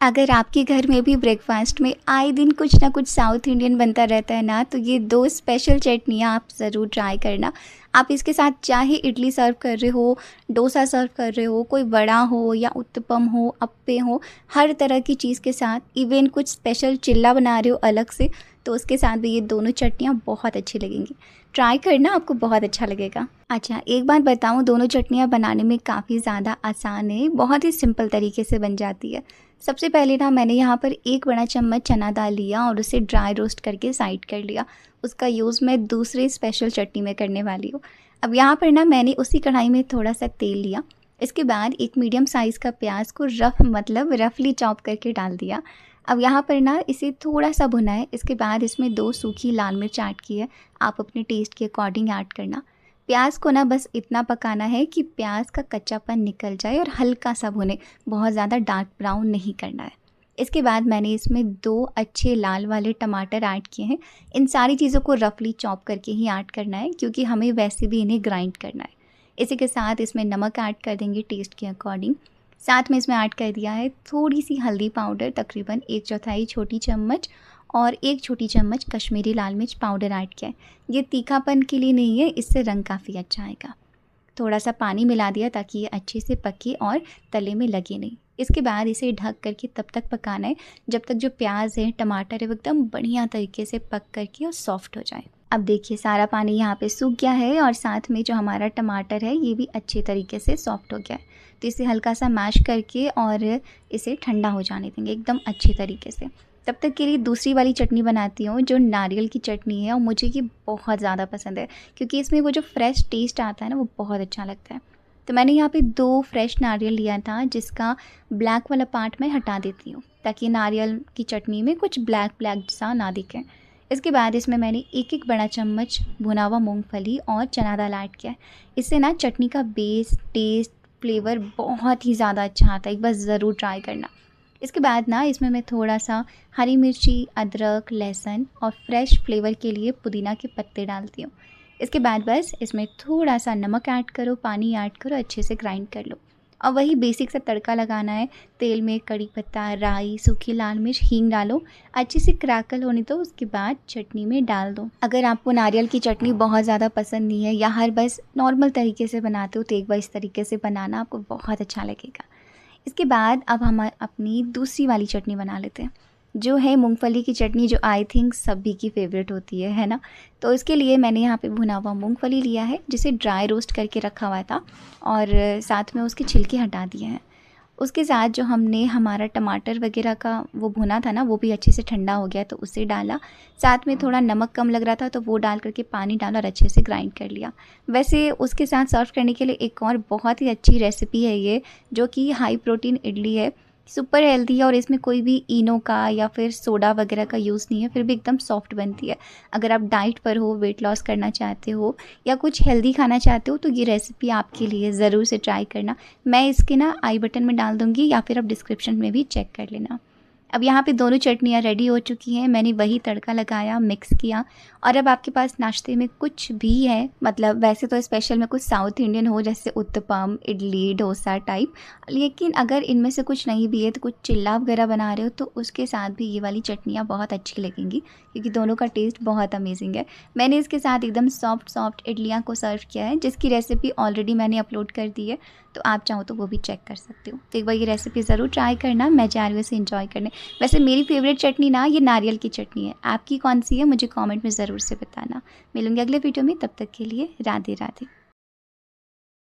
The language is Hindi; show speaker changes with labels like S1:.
S1: अगर आपके घर में भी ब्रेकफास्ट में आए दिन कुछ ना कुछ साउथ इंडियन बनता रहता है ना, तो ये 2 स्पेशल चटनियाँ आप ज़रूर ट्राई करना। आप इसके साथ चाहे इडली सर्व कर रहे हो, डोसा सर्व कर रहे हो, कोई वड़ा हो या उत्तपम हो, अप्पे हो, हर तरह की चीज़ के साथ, इवन कुछ स्पेशल चिल्ला बना रहे हो अलग से, तो उसके साथ भी ये दोनों चटनियाँ बहुत अच्छी लगेंगी। ट्राई करना, आपको बहुत अच्छा लगेगा। अच्छा, एक बात बताऊँ, दोनों चटनियाँ बनाने में काफ़ी ज़्यादा आसान है, बहुत ही सिंपल तरीके से बन जाती है। सबसे पहले ना मैंने यहाँ पर 1 बड़ा चम्मच चना दाल लिया और उसे ड्राई रोस्ट करके साइड कर लिया। उसका यूज़ मैं दूसरी स्पेशल चटनी में करने वाली हूँ। अब यहाँ पर ना मैंने उसी कढ़ाई में थोड़ा-सा तेल लिया। इसके बाद एक मीडियम साइज़ का प्याज को रफली चॉप करके डाल दिया। अब यहाँ पर ना इसे थोड़ा-सा भुना है। इसके बाद इसमें 2 सूखी लाल मिर्च ऐड की है। आप अपने टेस्ट के अकॉर्डिंग ऐड करना। प्याज को ना बस इतना पकाना है कि प्याज का कच्चापन निकल जाए और हल्का सा भुने, बहुत ज़्यादा डार्क ब्राउन नहीं करना है। इसके बाद मैंने इसमें 2 अच्छे लाल वाले टमाटर ऐड किए हैं। इन सारी चीज़ों को रफली चॉप करके ही ऐड करना है, क्योंकि हमें वैसे भी इन्हें ग्राइंड करना है। इसी के साथ इसमें नमक ऐड कर देंगे टेस्ट के अकॉर्डिंग। साथ में इसमें ऐड कर दिया है थोड़ी सी हल्दी पाउडर, तकरीबन 1/4 छोटी चम्मच, और 1 छोटी चम्मच कश्मीरी लाल मिर्च पाउडर ऐड किया है। ये तीखापन के लिए नहीं है, इससे रंग काफ़ी अच्छा आएगा। थोड़ा सा पानी मिला दिया ताकि ये अच्छे से पके और तले में लगे नहीं। इसके बाद इसे ढक करके तब तक पकाना है जब तक जो प्याज है, टमाटर है, वो एकदम बढ़िया तरीके से पक करके और सॉफ्ट हो जाए। अब देखिए, सारा पानी यहाँ पे सूख गया है और साथ में जो हमारा टमाटर है ये भी अच्छे तरीके से सॉफ्ट हो गया है। तो इसे हल्का सा मैश करके और इसे ठंडा हो जाने देंगे एकदम अच्छे तरीके से। तब तक के लिए दूसरी वाली चटनी बनाती हूँ, जो नारियल की चटनी है, और मुझे ये बहुत ज़्यादा पसंद है क्योंकि इसमें वो जो फ्रेश टेस्ट आता है ना, वो बहुत अच्छा लगता है। तो मैंने यहाँ पे 2 फ्रेश नारियल लिया था, जिसका ब्लैक वाला पार्ट मैं हटा देती हूँ ताकि नारियल की चटनी में कुछ ब्लैक ब्लैक सा ना दिखे। इसके बाद इसमें मैंने 1-1 बड़ा चम्मच भुना हुआ मूँगफली और चना दाल ऐड किया है। इससे ना चटनी का बेस, टेस्ट, फ्लेवर बहुत ही ज़्यादा अच्छा आता है। एक बार ज़रूर ट्राई करना। इसके बाद ना इसमें मैं थोड़ा सा हरी मिर्ची, अदरक, लहसुन और फ्रेश फ्लेवर के लिए पुदीना के पत्ते डालती हूँ। इसके बाद बस इसमें थोड़ा सा नमक ऐड करो, पानी ऐड करो, अच्छे से ग्राइंड कर लो। और वही बेसिक सा तड़का लगाना है। तेल में कड़ी पत्ता, राई, सूखी लाल मिर्च, हींग डालो, अच्छे से क्रैकल होने दो। उसके बाद चटनी में डाल दो। अगर आपको नारियल की चटनी बहुत ज़्यादा पसंद नहीं है या हर बस नॉर्मल तरीके से बनाते हो, तो एक बार इस तरीके से बनाना, आपको बहुत अच्छा लगेगा। इसके बाद अब हम अपनी दूसरी वाली चटनी बना लेते हैं, जो है मूंगफली की चटनी, जो आई थिंक सभी की फेवरेट होती है ना। तो इसके लिए मैंने यहाँ पे भुना हुआ मूंगफली लिया है, जिसे ड्राई रोस्ट करके रखा हुआ था, और साथ में उसके छिलके हटा दिए हैं। उसके साथ जो हमने हमारा टमाटर वगैरह का वो भुना था ना, वो भी अच्छे से ठंडा हो गया, तो उसे डाला। साथ में थोड़ा नमक कम लग रहा था, तो वो डाल करके पानी डाला और अच्छे से ग्राइंड कर लिया। वैसे उसके साथ सर्व करने के लिए एक और बहुत ही अच्छी रेसिपी है ये, जो कि हाई प्रोटीन इडली है, सुपर हेल्दी है, और इसमें कोई भी इनो का या फिर सोडा वगैरह का यूज़ नहीं है, फिर भी एकदम सॉफ्ट बनती है। अगर आप डाइट पर हो, वेट लॉस करना चाहते हो या कुछ हेल्दी खाना चाहते हो, तो ये रेसिपी आपके लिए ज़रूर से ट्राई करना। मैं इसके ना आई बटन में डाल दूँगी, या फिर आप डिस्क्रिप्शन में भी चेक कर लेना। अब यहाँ पे दोनों चटनियाँ रेडी हो चुकी हैं। मैंने वही तड़का लगाया, मिक्स किया, और अब आपके पास नाश्ते में कुछ भी है, मतलब वैसे तो स्पेशल में कुछ साउथ इंडियन हो, जैसे उत्तपम, इडली, डोसा टाइप, लेकिन अगर इनमें से कुछ नहीं भी है, तो कुछ चिल्ला वगैरह बना रहे हो, तो उसके साथ भी ये वाली चटनियाँ बहुत अच्छी लगेंगी, क्योंकि दोनों का टेस्ट बहुत अमेजिंग है। मैंने इसके साथ एकदम सॉफ्ट इडलियाँ को सर्व किया है, जिसकी रेसिपी ऑलरेडी मैंने अपलोड कर दी है, तो आप चाहो तो वो भी चेक कर सकते हो। तो एक बार ये रेसिपी ज़रूर ट्राई करना। मैं जा रही हूँ इसे एंजॉय करने। वैसे मेरी फेवरेट चटनी ना ये नारियल की चटनी है। आपकी कौन सी है, मुझे कमेंट में ज़रूर से बताना। मिलूंगी अगले वीडियो में, तब तक के लिए राधे राधे।